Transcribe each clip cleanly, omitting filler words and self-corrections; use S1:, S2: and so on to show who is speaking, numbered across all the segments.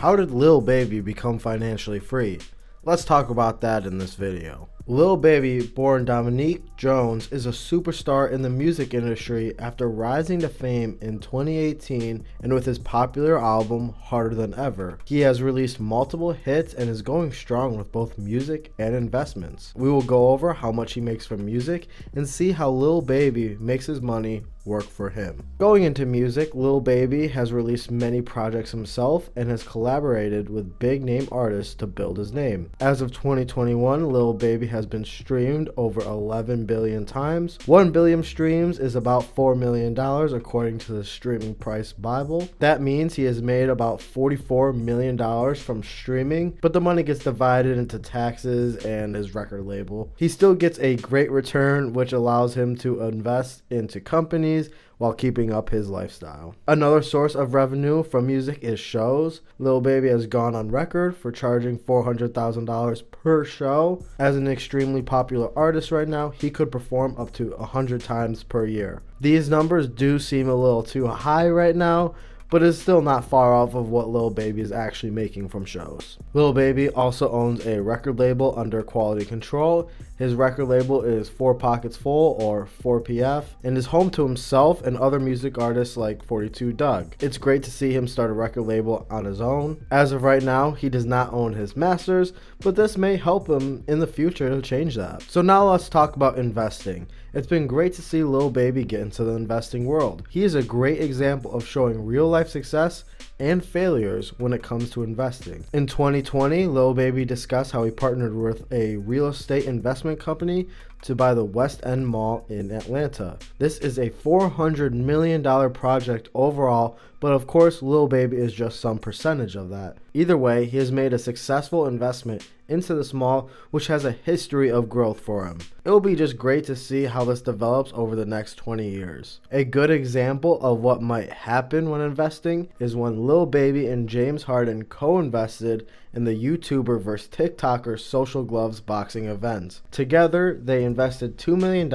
S1: How did Lil Baby become financially free? Let's talk about that in this video. Lil Baby, born Dominique Jones, is a superstar in the music industry after rising to fame in 2018 and with his popular album Harder Than Ever. He has released multiple hits and is going strong with both music and investments. We will go over how much he makes from music and see how Lil Baby makes his money work for him. Going into music, Lil Baby has released many projects himself and has collaborated with big name artists to build his name. As of 2021, Lil Baby has been streamed over 11 billion times. 1 billion streams is about $4 million according to the Streaming Price Bible. That means he has made about $44 million from streaming, but the money gets divided into taxes and his record label. He still gets a great return, which allows him to invest into companies while keeping up his lifestyle. Another source of revenue from music is shows. Lil Baby has gone on record for charging $400,000 per show. As an extremely popular artist right now, he could perform up to 100 times per year. These numbers do seem a little too high right now, but it's still not far off of what Lil Baby is actually making from shows. Lil Baby also owns a record label under Quality Control. His record label is 4 Pockets Full, or 4PF, and is home to himself and other music artists like 42 Dugg. It's great to see him start a record label on his own. As of right now, he does not own his masters, but this may help him in the future to change that. So now let's talk about investing. It's been great to see Lil Baby get into the investing world. He is a great example of showing real life success and failures when it comes to investing. In 2020, Lil Baby discussed how he partnered with a real estate investment company to buy the West End Mall in Atlanta. This is a $400 million project overall, but of course Lil Baby is just some percentage of that. Either way, he has made a successful investment into this mall, which has a history of growth for him. It will be just great to see how this develops over the next 20 years. A good example of what might happen when investing is when Lil Baby and James Harden co-invested in the YouTuber vs TikToker Social Gloves boxing event. Together, they invested $2 million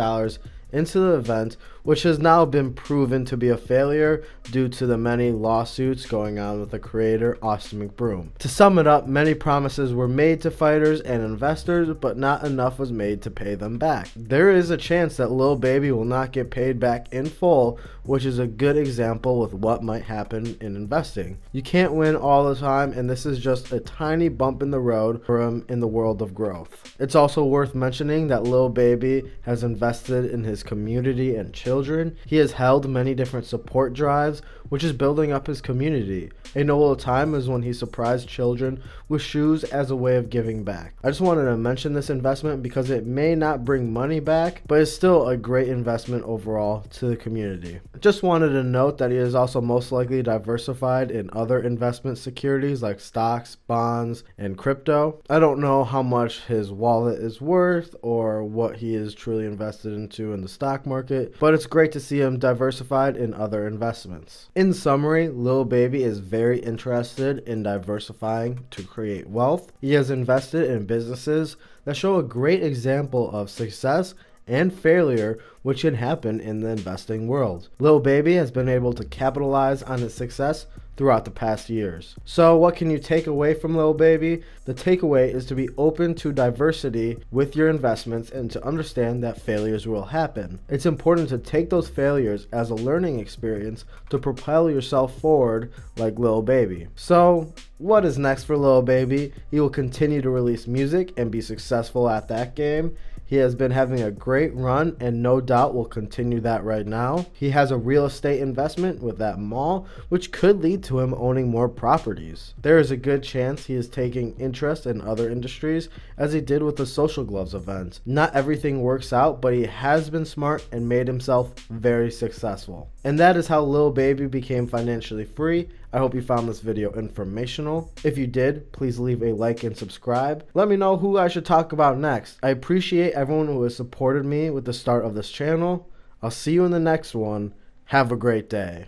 S1: into the event, which has now been proven to be a failure due to the many lawsuits going on with the creator Austin McBroom. To sum it up, many promises were made to fighters and investors, but not enough was made to pay them back. There is a chance that Lil Baby will not get paid back in full, which is a good example with what might happen in investing. You can't win all the time, and this is just a tiny bump in the road for him in the world of growth. It's also worth mentioning that Lil Baby has invested in his community and children. He has held many different support drives, which is building up his community. A notable time is when he surprised children with shoes as a way of giving back. I just wanted to mention this investment because it may not bring money back, but it's still a great investment overall to the community. Just wanted to note that he is also most likely diversified in other investment securities like stocks, bonds, and crypto. I don't know how much his wallet is worth or what he is truly invested into in the stock market, but it's great to see him diversified in other investments. In summary, Lil Baby is very interested in diversifying to create wealth. He has invested in businesses that show a great example of success and failure which can happen in the investing world. Lil Baby has been able to capitalize on his success throughout the past years. So what can you take away from Lil Baby? The takeaway is to be open to diversity with your investments and to understand that failures will happen. It's important to take those failures as a learning experience to propel yourself forward like Lil Baby. So what is next for Lil Baby? He will continue to release music and be successful at that game. He has been having a great run and no doubt will continue that right now. He has a real estate investment with that mall, which could lead to him owning more properties. There is a good chance he is taking interest in other industries as he did with the Social Gloves event. Not everything works out, but he has been smart and made himself very successful. And that is how Lil Baby became financially free. I hope you found this video informational. If you did, please leave a like and subscribe. Let me know who I should talk about next. I appreciate everyone who has supported me with the start of this channel. I'll see you in the next one. Have a great day.